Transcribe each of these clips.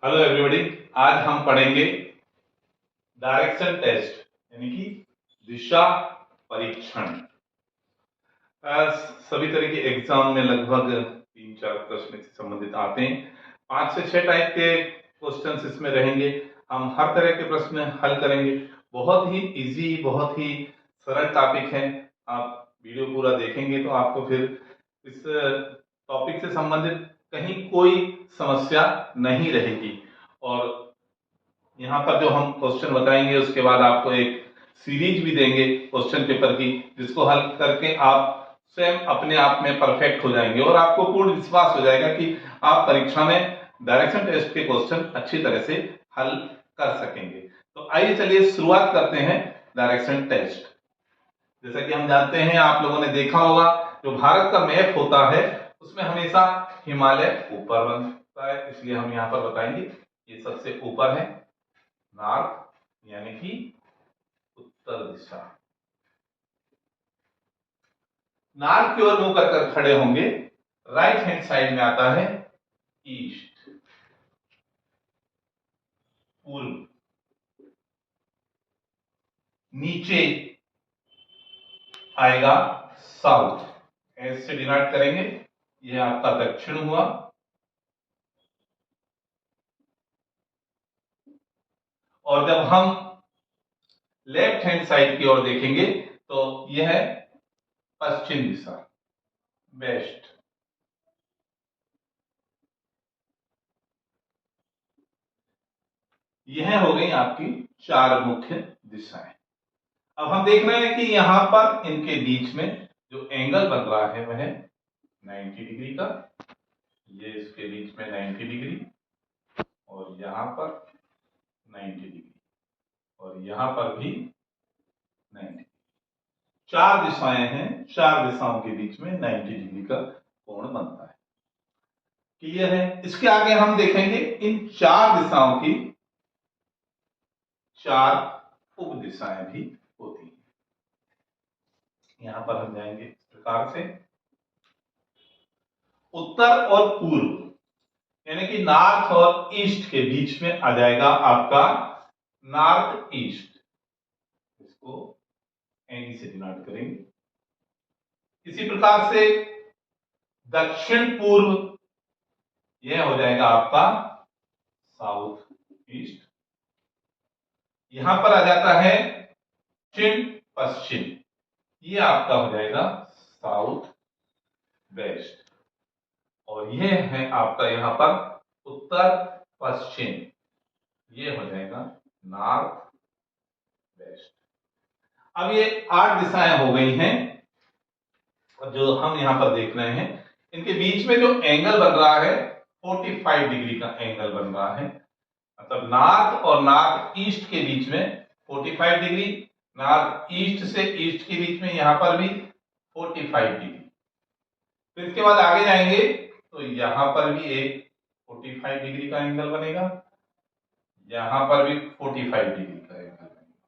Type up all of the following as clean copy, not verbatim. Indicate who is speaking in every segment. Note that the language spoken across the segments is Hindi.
Speaker 1: Hello everybody. आज हम पढ़ेंगे डायरेक्शन टेस्ट यानी कि दिशा परीक्षण। आज सभी तरह के एग्जाम में लगभग 3-4 प्रश्न इससे संबंधित आते हैं। 5 से 6 टाइप के क्वेश्चंस इसमें रहेंगे। हम हर तरह के प्रश्न हल करेंगे। बहुत ही इजी, बहुत ही सरल टॉपिक है। आप वीडियो पूरा देखेंगे तो आपको फिर इस टॉपिक से संबंधित कहीं कोई समस्या नहीं रहेगी। और यहाँ पर जो हम क्वेश्चन बताएंगे उसके बाद आपको एक सीरीज भी देंगे क्वेश्चन पेपर की, जिसको हल करके आप स्वयं अपने आप में परफेक्ट हो जाएंगे और आपको पूर्ण विश्वास हो जाएगा कि आप परीक्षा में डायरेक्शन टेस्ट के क्वेश्चन अच्छी तरह से हल कर सकेंगे। तो आइए चलिए शुरुआत करते हैं डायरेक्शन टेस्ट। जैसा कि हम जानते हैं, आप लोगों ने देखा होगा, जो भारत का मैप होता है उसमें हमेशा हिमालय ऊपर बनता है, इसलिए हम यहाँ पर बताएंगे ये सबसे ऊपर है, नॉर्थ यानी कि उत्तर दिशा। नॉर्थ की ओर मुंह कर खड़े होंगे। राइट हैंड साइड में आता है ईस्ट, पूर्व। नीचे आएगा साउथ, एस से डिनोट करेंगे। यह आपका दक्षिण हुआ। और जब हम लेफ्ट हैंड साइड की ओर देखेंगे तो यह है पश्चिम दिशा, वेस्ट। यह हो गई आपकी 4 मुख्य दिशाएं। अब हम देख रहे हैं कि यहां पर इनके बीच में जो एंगल बन रहा है वह 90 डिग्री का। ये इसके बीच में 90 डिग्री और यहां पर 90 डिग्री और यहां पर भी 90। 4 दिशाएं हैं, 4 दिशाओं के बीच में 90 डिग्री का कोण बनता है। क्लियर है? इसके आगे हम देखेंगे इन 4 दिशाओं की 4 उप दिशाएं भी होती हैं। यहां पर हम जाएंगे इस प्रकार से। उत्तर और पूर्व यानी कि नॉर्थ और ईस्ट के बीच में आ जाएगा आपका नॉर्थ ईस्ट। इसको एनी से डिनोट करेंगे। इसी प्रकार से दक्षिण पूर्व, यह हो जाएगा आपका साउथ ईस्ट। यहां पर आ जाता है दक्षिण पश्चिम, यह आपका हो जाएगा साउथ वेस्ट। और यह है आपका यहां पर उत्तर पश्चिम, यह हो जाएगा नॉर्थ वेस्ट। अब ये 8 दिशाएं हो गई हैं। जो हम यहां पर देख रहे हैं, इनके बीच में जो एंगल बन रहा है 45 डिग्री का एंगल बन रहा है। मतलब नॉर्थ और नॉर्थ ईस्ट के बीच में 45 डिग्री, नॉर्थ ईस्ट से ईस्ट के बीच में यहां पर भी 45 डिग्री। फिर इसके बाद आगे जाएंगे तो यहां पर भी एक 45 डिग्री का एंगल बनेगा, यहां पर भी 45 डिग्री का एंगल बनेगा,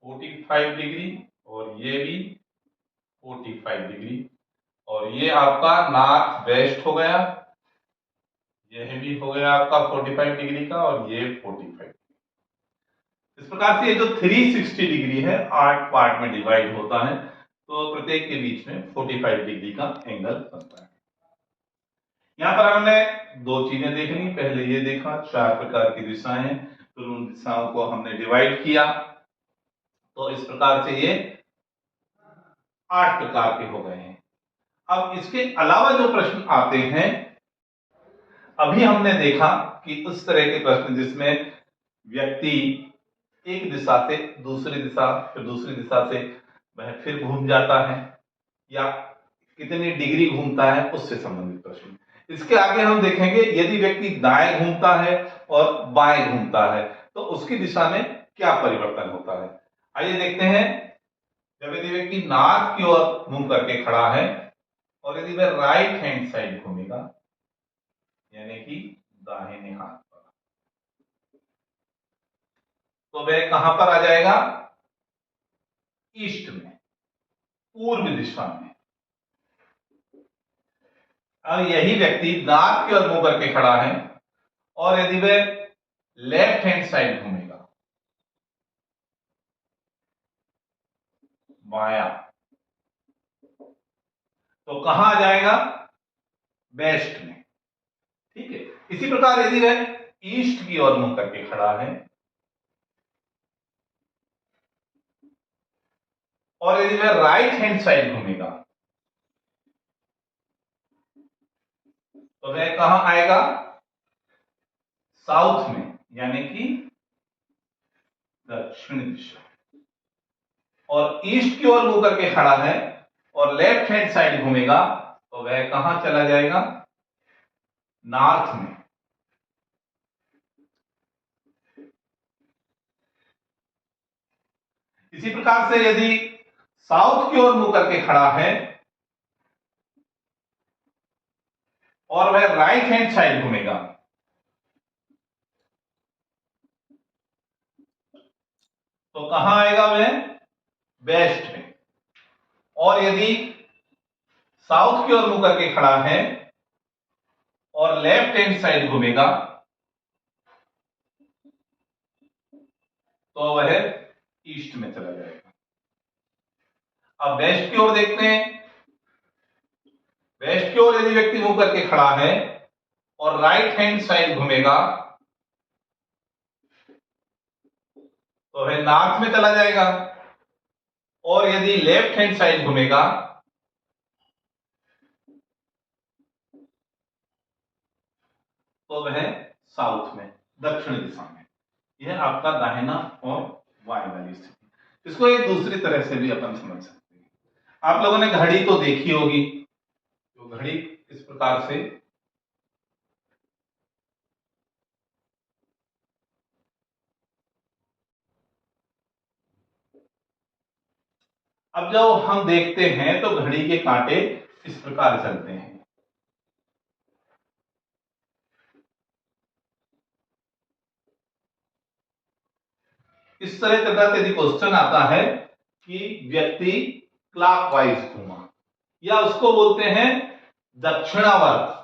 Speaker 1: 45 डिग्री और ये भी 45 डिग्री। और ये आपका नॉर्थ वेस्ट हो गया, यह भी हो गया आपका 45 डिग्री का और ये 45। इस प्रकार से ये जो 360 डिग्री है 8 पार्ट में डिवाइड होता है, तो प्रत्येक के बीच में 45 डिग्री का एंगल बनता है। यहां पर हमने 2 चीजें देखनी। पहले ये देखा 4 प्रकार की दिशाएं हैं, तो उन दिशाओं को हमने डिवाइड किया, तो इस प्रकार से ये 8 प्रकार के हो गए हैं। अब इसके अलावा जो प्रश्न आते हैं, अभी हमने देखा कि उस तरह के प्रश्न जिसमें व्यक्ति एक दिशा से दूसरी दिशा, फिर दूसरी दिशा से वह फिर घूम जाता है, या कितनी डिग्री घूमता है, उससे संबंधित प्रश्न। इसके आगे हम देखेंगे यदि व्यक्ति दाएं घूमता है और बाएं घूमता है तो उसकी दिशा में क्या परिवर्तन होता है। आइए देखते हैं। जब यदि व्यक्ति नॉर्थ की ओर मुंह करके खड़ा है और यदि वह राइट हैंड साइड घूमेगा यानी कि दाहिने हाथ पर, तो वह कहां पर आ जाएगा? ईस्ट में, पूर्व दिशा में। अब यही व्यक्ति नॉर्थ की ओर मुंह करके खड़ा है और यदि वह लेफ्ट हैंड साइड घूमेगा, बायां, तो कहां आ जाएगा? वेस्ट में। ठीक है। इसी प्रकार यदि वह ईस्ट की ओर मुंह करके खड़ा है और यदि वह राइट हैंड साइड घूमेगा, तो वह कहां आएगा? साउथ में, यानी कि दक्षिण दिशा। और ईस्ट की ओर मुंह करके खड़ा है और लेफ्ट हैंड साइड घूमेगा, तो वह कहां चला जाएगा? नॉर्थ में। इसी प्रकार से यदि साउथ की ओर मुंह करके खड़ा है और वह राइट हैंड साइड घूमेगा, तो कहां आएगा वह? वेस्ट में। और यदि साउथ की ओर मुंह करके खड़ा है और लेफ्ट हैंड साइड घूमेगा, तो वह ईस्ट में चला जाएगा। अब वेस्ट की ओर देखते हैं। वेस्ट की ओर यदि व्यक्ति मुंह करके खड़ा है और राइट हैंड साइड घूमेगा, तो वह नॉर्थ में चला जाएगा। और यदि लेफ्ट हैंड साइड घूमेगा, तो वह साउथ में, दक्षिण दिशा में। यह आपका दाहिना और बाएं वाली स्थिति। इसको एक दूसरी तरह से भी अपन समझ सकते हैं। आप लोगों ने घड़ी तो देखी होगी, तो घड़ी इस प्रकार से अब जब हम देखते हैं तो घड़ी के कांटे इस प्रकार चलते हैं। इस तरह का यदि क्वेश्चन आता है कि व्यक्ति क्लॉकवाइज घूमा, या उसको बोलते हैं दक्षिणावर्त।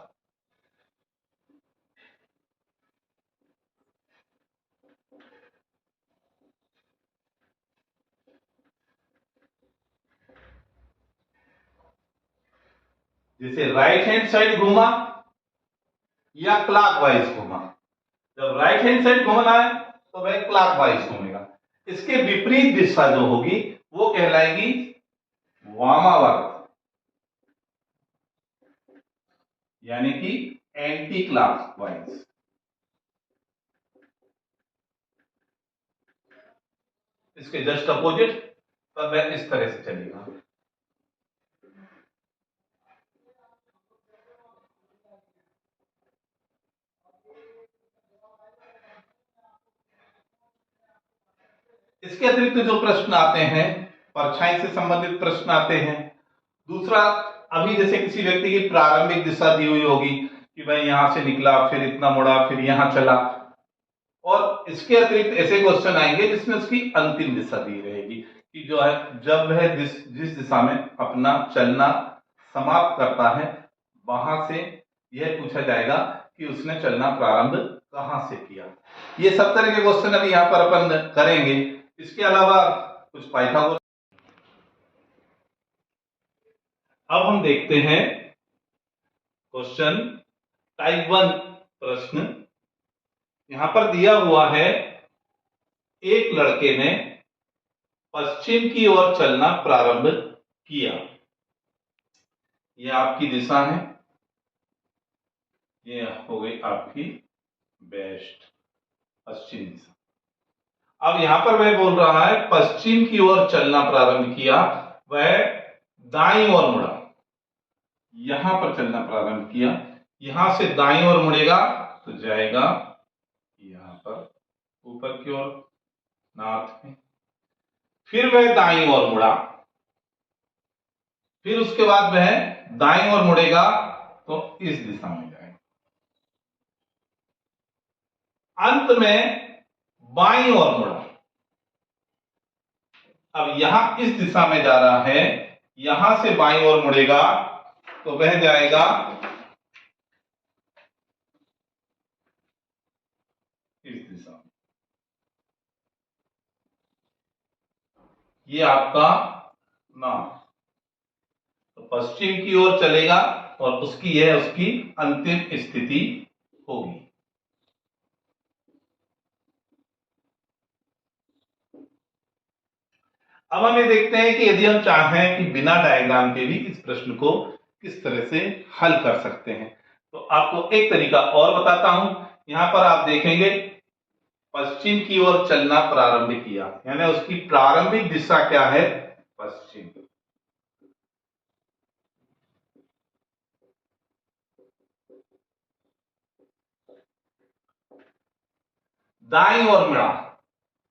Speaker 1: जैसे राइट हैंड साइड घूमा या क्लॉकवाइज घूमा। जब राइट हैंड साइड घूमना है तो वह क्लॉकवाइज घूमेगा। इसके विपरीत दिशा जो होगी वो कहलाएगी वामावर्त, यानी कि एंटी क्लॉकवाइज। इसके जस्ट अपोजिट, तब वह इस तरह से चलेगा। इसके अतिरिक्त जो प्रश्न आते हैं, परछाई से संबंधित प्रश्न आते हैं। दूसरा, अभी जैसे किसी व्यक्ति की प्रारंभिक दिशा दी हुई होगी कि भाई यहां से निकला, फिर इतना मुड़ा, फिर यहां चला, और इसके अतिरिक्त ऐसे क्वेश्चन आएंगे जिसमें उसकी अंतिम दिशा दी रहेगी कि जो है जब वह जिस दिशा में अपना चलना समाप्त करता है, वहां से यह पूछा जाएगा कि उसने चलना प्रारंभ कहां से किया। ये सब तरह के क्वेश्चन अभी यहां पर अपन करेंगे। इसके अलावा कुछ पाइथागोरस। अब हम देखते हैं क्वेश्चन टाइप 1 प्रश्न। यहां पर दिया हुआ है, एक लड़के ने पश्चिम की ओर चलना प्रारंभ किया। यह आपकी दिशा है, यह हो गई आपकी वेस्ट, पश्चिम दिशा। अब यहां पर वह बोल रहा है पश्चिम की ओर चलना प्रारंभ किया, वह दाईं ओर मुड़ा। यहां पर चलना प्रारंभ किया, यहां से दाईं ओर मुड़ेगा तो जाएगा यहां पर ऊपर की ओर, नॉर्थ में। फिर वह दाईं ओर मुड़ा, फिर उसके बाद वह दाईं ओर मुड़ेगा तो इस दिशा में जाएगा। अंत में बाईं ओर मुड़ा। अब यहां इस दिशा में जा रहा है, यहां से बाईं ओर मुड़ेगा तो वह जाएगा दिशा में। ये आपका नॉर्थ, तो पश्चिम की ओर चलेगा और उसकी यह उसकी अंतिम स्थिति होगी। अब हम ये देखते हैं कि यदि हम चाहें कि बिना डायग्राम के भी इस प्रश्न को किस तरह से हल कर सकते हैं, तो आपको एक तरीका और बताता हूं। यहां पर आप देखेंगे पश्चिम की ओर चलना प्रारंभ किया, यानी उसकी प्रारंभिक दिशा क्या है? पश्चिम। दाईं ओर मुड़ा,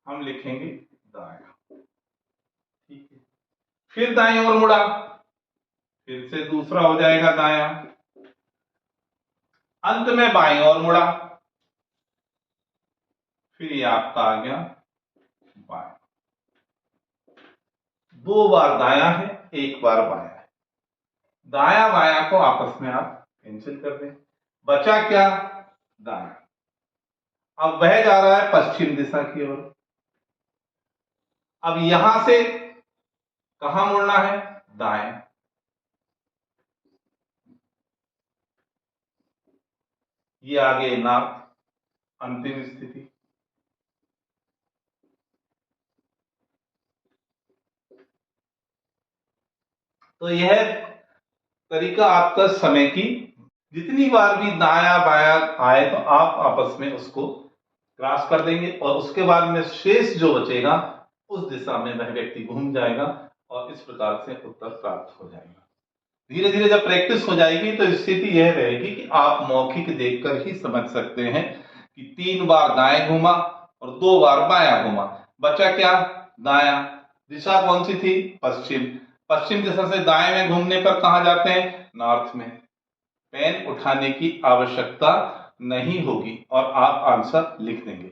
Speaker 1: हम लिखेंगे दाया, ठीक है। फिर दाईं ओर मुड़ा, फिर से दूसरा हो जाएगा दाया। अंत में बाईं ओर मुड़ा, फिर ये आपका आ गया बाया। 2 बार दाया है, 1 बार बाया है। दाया बाया को आपस में आप कैंसिल कर दें, बचा क्या? दाया। अब वह जा रहा है पश्चिम दिशा की ओर। अब यहां से कहां मुड़ना है? दाएं। ये आगे नॉर्थ, अंतिम स्थिति। तो यह तरीका आपका समय की जितनी बार भी दाया बाया आए तो आप आपस में उसको क्रॉस कर देंगे और उसके बाद में शेष जो बचेगा उस दिशा में वह व्यक्ति घूम जाएगा और इस प्रकार से उत्तर प्राप्त हो जाएगा। धीरे धीरे जब प्रैक्टिस हो जाएगी तो स्थिति यह रहेगी कि आप मौखिक देखकर ही समझ सकते हैं कि 3 बार दाएं घूमा और 2 बार बायां घूमा, बचा क्या? दाया। दिशा कौन सी थी? पश्चिम। पश्चिम दिशा से दाएं में घूमने पर कहां जाते हैं? नॉर्थ में। पेन उठाने की आवश्यकता नहीं होगी और आप आंसर लिख देंगे।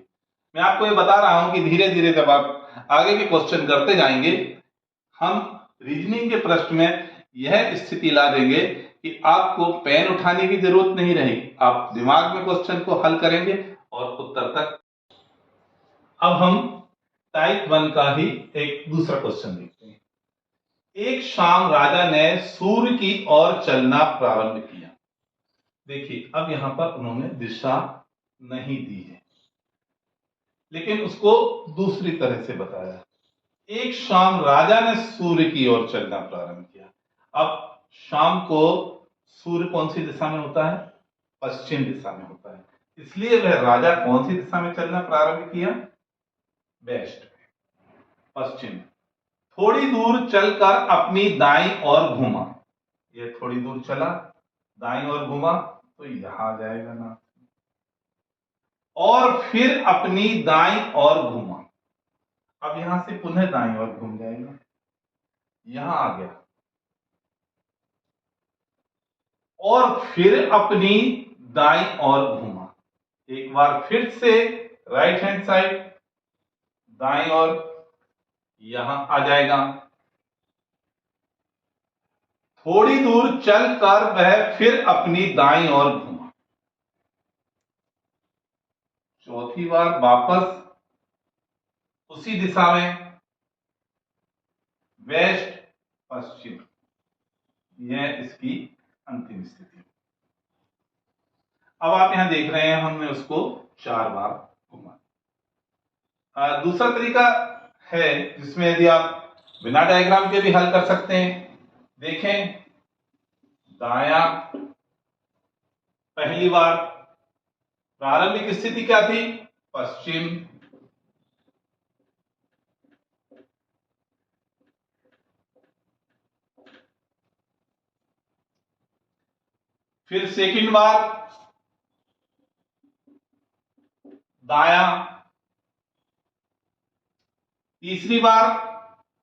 Speaker 1: मैं आपको ये बता रहा हूं कि धीरे धीरे जब आप आगे के क्वेश्चन करते जाएंगे, हम रीजनिंग के प्रश्न में यह स्थिति ला देंगे कि आपको पेन उठाने की जरूरत नहीं रहेगी, आप दिमाग में क्वेश्चन को हल करेंगे और उत्तर तक। अब हम टाइप 1 का ही एक दूसरा क्वेश्चन देखते हैं। एक शाम राजा ने सूर्य की ओर चलना प्रारंभ किया। देखिए अब यहां पर उन्होंने दिशा नहीं दी है, लेकिन उसको दूसरी तरह से बताया। एक शाम राजा ने सूर्य की ओर चलना प्रारंभ किया। अब शाम को सूर्य कौन सी दिशा में होता है? पश्चिम दिशा में होता है, इसलिए वह राजा कौन सी दिशा में चलना प्रारंभ किया? वेस्ट में, पश्चिम। थोड़ी दूर चलकर अपनी दाईं ओर घूमा। ये थोड़ी दूर चला, दाईं ओर घूमा तो यहां आ जाएगा ना, और फिर अपनी दाईं ओर घूमा। अब यहां से पुनः दाईं ओर घूम जाएगा, यहां आ गया, और फिर अपनी दाईं ओर घूमा। एक बार फिर से राइट हैंड साइड, दाईं ओर, यहां आ जाएगा। थोड़ी दूर चलकर वह फिर अपनी दाईं ओर घूमा। चौथी बार वापस उसी दिशा में, वेस्ट पश्चिम। यह इसकी अंतिम स्थिति। अब आप यहां देख रहे हैं हमने उसको 4 बार घुमा। दूसरा तरीका है जिसमें यदि आप बिना डायग्राम के भी हल कर सकते हैं। देखें, दाया पहली बार, प्रारंभिक स्थिति क्या थी? पश्चिम। फिर सेकंड बार दाया, तीसरी बार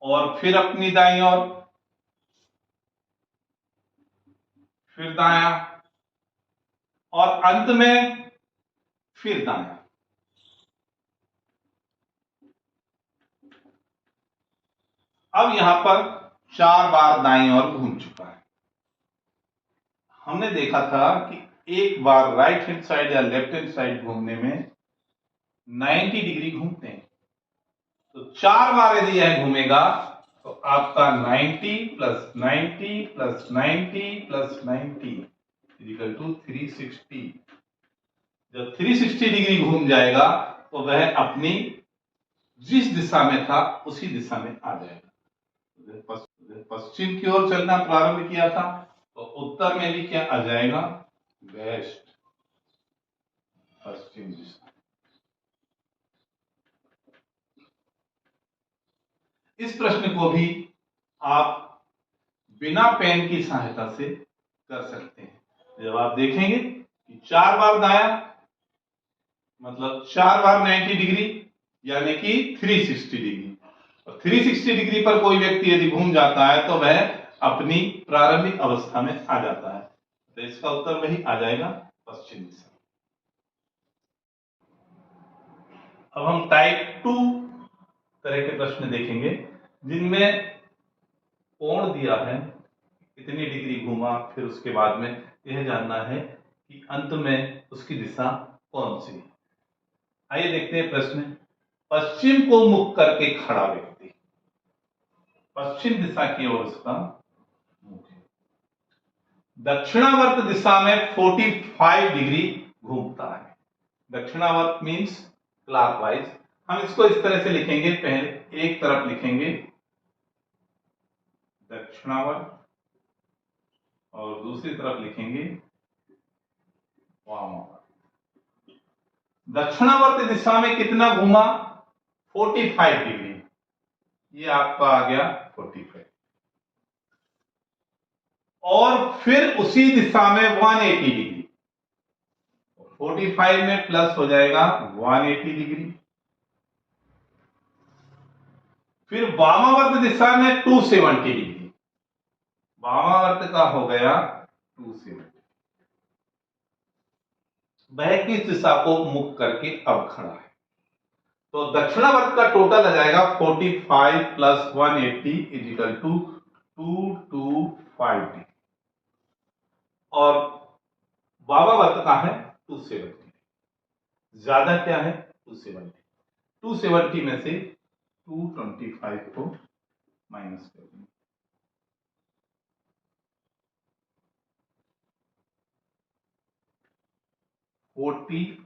Speaker 1: और फिर अपनी दाईं ओर, फिर दाया, और अंत में फिर दाया। अब यहां पर 4 बार दाईं ओर घूम चुका है। हमने देखा था कि एक बार राइट हैंड साइड या लेफ्ट हैंड साइड घूमने में 90 डिग्री घूमते हैं। तो 4 बार यदि यह घूमेगा तो आपका 90 plus 90 plus 90 plus 90 equal to 360। जब 360 डिग्री घूम जाएगा तो वह अपनी जिस दिशा में था उसी दिशा में आ जाएगा। पश्चिम की ओर चलना प्रारंभ किया था तो उत्तर में भी क्या आ जाएगा, वेस्ट, पश्चिम दिशा। इस प्रश्न को भी आप बिना पेन की सहायता से कर सकते हैं। जब आप देखेंगे कि 4 बार दाया मतलब 4 बार 90 डिग्री यानी कि 360 डिग्री, और 360 डिग्री पर कोई व्यक्ति यदि घूम जाता है तो वह अपनी प्रारंभिक अवस्था में आ जाता है। तो इसका उत्तर वही आ जाएगा, पश्चिम दिशा। अब हम टाइप 2 तरह के प्रश्न देखेंगे जिनमें कोण दिया है, कितनी डिग्री घूमा, फिर उसके बाद में यह जानना है कि अंत में उसकी दिशा कौन सी है। आइए देखते हैं प्रश्न। पश्चिम को मुख करके खड़ा व्यक्ति, पश्चिम दिशा की ओर उसका मुख है, दक्षिणावर्त दिशा में 45 डिग्री घूमता है। दक्षिणावर्त मींस क्लॉकवाइज। हम इसको इस तरह से लिखेंगे, पहले एक तरफ लिखेंगे दक्षिणावर्त और दूसरी तरफ लिखेंगे वामावर्त। दक्षिणावर्त दिशा में कितना घूमा, 45 डिग्री, ये आपका आ गया 45, और फिर उसी दिशा में 180 डिग्री, 45 में प्लस हो जाएगा 180 डिग्री। फिर वामावर्त दिशा में 270 डिग्री, वामावर्त का हो गया 270। वह किस दिशा को मुख करके अब खड़ा है, तो दक्षिणावर्त का टोटल आ जाएगा 45 plus 180 is equal to 225 degree, और वामावर्त का है 270। ज्यादा क्या है, 270। 270 में से 225 को माइनस कर देंगे, 45,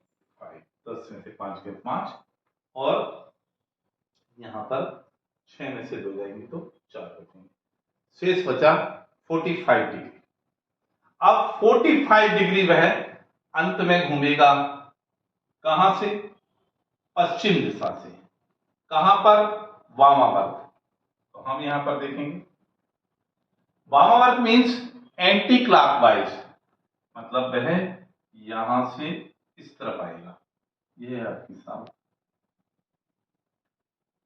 Speaker 1: 10 में से 5 के 5, और यहां पर 6 में से 2 जाएंगे तो 4 बचेंगे, शेष बचा 45 डिग्री। अब 45 डिग्री वह अंत में घूमेगा, कहां से, पश्चिम दिशा से, कहां पर, वामावर्त। तो हम यहां पर देखेंगे वामावर्त मींस एंटी क्लॉकवाइज, मतलब वह यहां से इस तरफ आएगा, यह है आपकी साउथ,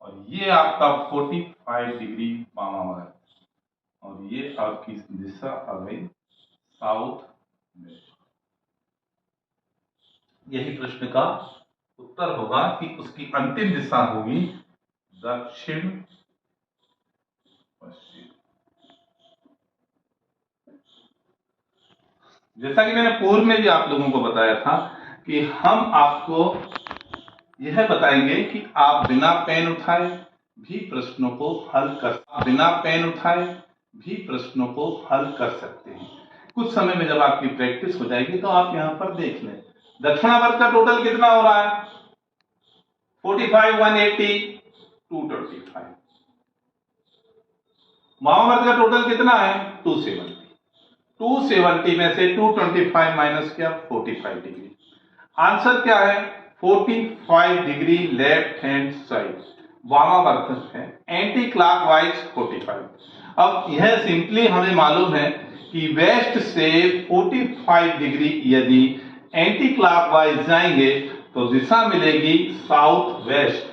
Speaker 1: और ये आपका 45 डिग्री वामावर्त, और ये आपकी दिशा आ गई साउथ वेस्ट। यही प्रश्न का उत्तर होगा कि उसकी अंतिम दिशा होगी दक्षिण पश्चिम। जैसा कि मैंने पूर्व में भी आप लोगों को बताया था कि हम आपको यह बताएंगे कि आप बिना पेन उठाए भी प्रश्नों को हल कर सकते हैं। कुछ समय में जब आपकी प्रैक्टिस हो जाएगी तो आप यहां पर देख लें दक्षिणावर्त का टोटल कितना हो रहा है, 45, 180, 225। वामावर्त का टोटल कितना है, 270। 270 में से 225 माइनस किया 45 डिग्री। आंसर क्या है, 45 डिग्री लेफ्ट हैंड साइड, वामावर्त है, एंटी क्लॉकवाइज 45। अब यह सिंपली हमें मालूम है कि वेस्ट से 45 डिग्री यदि एंटी क्लॉकवाइज जाएंगे तो दिशा मिलेगी साउथ वेस्ट।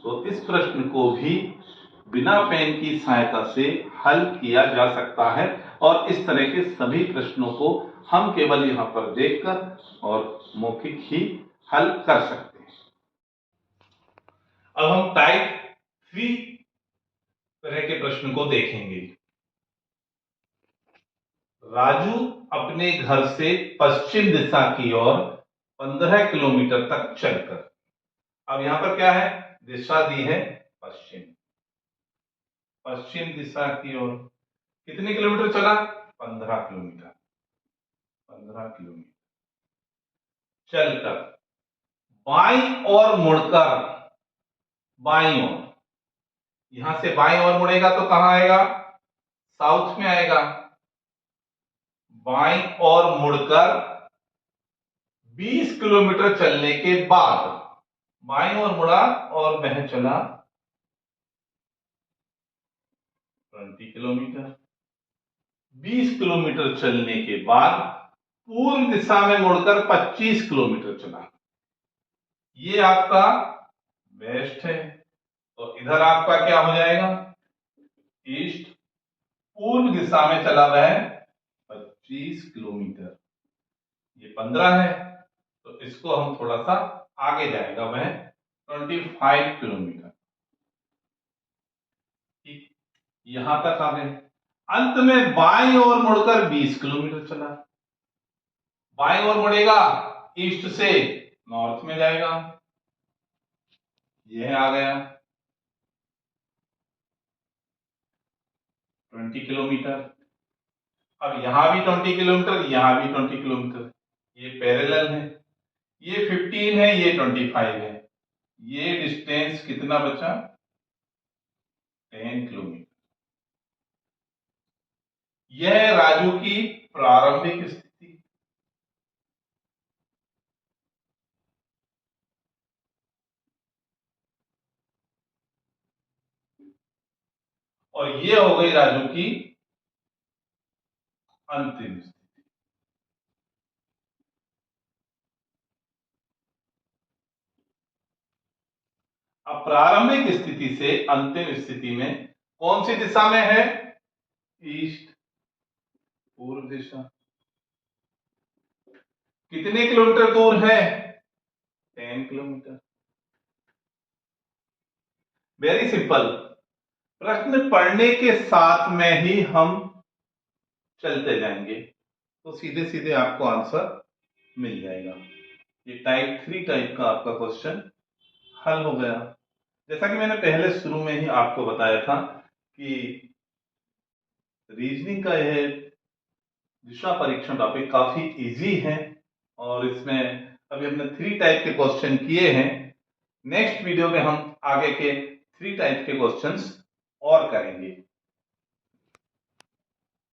Speaker 1: तो इस प्रश्न को भी बिना पेन की सहायता से हल किया जा सकता है, और इस तरह के सभी प्रश्नों को हम केवल यहां पर देखकर और मौखिक ही हल कर सकते हैं। अब हम टाइप 3 तरह के प्रश्न को देखेंगे। राजू अपने घर से पश्चिम दिशा की ओर 15 किलोमीटर तक चलकर अब यहां पर क्या है, दिशा दी है पश्चिम, पश्चिम दिशा की ओर। कितने किलोमीटर चला, 15 किलोमीटर, 15 किलोमीटर चलकर बाईं ओर मुड़कर, बाईं ओर, यहां से बाईं ओर मुड़ेगा तो कहां आएगा, साउथ में आएगा। बाईं ओर मुड़कर 20 किलोमीटर चलने के बाद, बाईं ओर मुड़ा और वह चला 20 किलोमीटर। 20 किलोमीटर चलने के बाद पूर्व दिशा में मुड़कर 25 किलोमीटर चला। ये आपका वेस्ट है, तो इधर आपका क्या हो जाएगा, ईस्ट। पूर्व दिशा में चला वह 25 किलोमीटर, ये 15 है, तो इसको हम थोड़ा सा आगे जाएगा वह 25 किलोमीटर। ठीक, यहां तक आ गए। अंत में बाईं ओर मुड़कर 20 किलोमीटर चला। बाईं ओर मुड़ेगा, ईस्ट से नॉर्थ में जाएगा, यह आ गया 20 किलोमीटर। अब यहां भी 20 किलोमीटर, यहां भी 20 किलोमीटर, ये पैरेलल है। ये 15 है, ये 25 है, ये डिस्टेंस कितना बचा, 10 किलोमीटर। यह राजू की प्रारंभिक स्थिति। और ये हो गई राजू की अंतिम स्थिति। अब प्रारंभिक स्थिति से अंतिम स्थिति में कौन सी दिशा में है, ईस्ट, पूर्व दिशा। कितने किलोमीटर दूर है, 10 किलोमीटर। वेरी सिंपल, प्रश्न पढ़ने के साथ में ही हम चलते जाएंगे तो सीधे सीधे आपको आंसर मिल जाएगा। ये टाइप 3 टाइप का आपका क्वेश्चन हल हो गया। जैसा कि मैंने पहले शुरू में ही आपको बताया था कि रीजनिंग का यह दिशा परीक्षण टॉपिक काफी इजी है और इसमें अभी हमने 3 टाइप के क्वेश्चन किए हैं। नेक्स्ट वीडियो में हम आगे के 3 टाइप के क्वेश्चंस और करेंगे।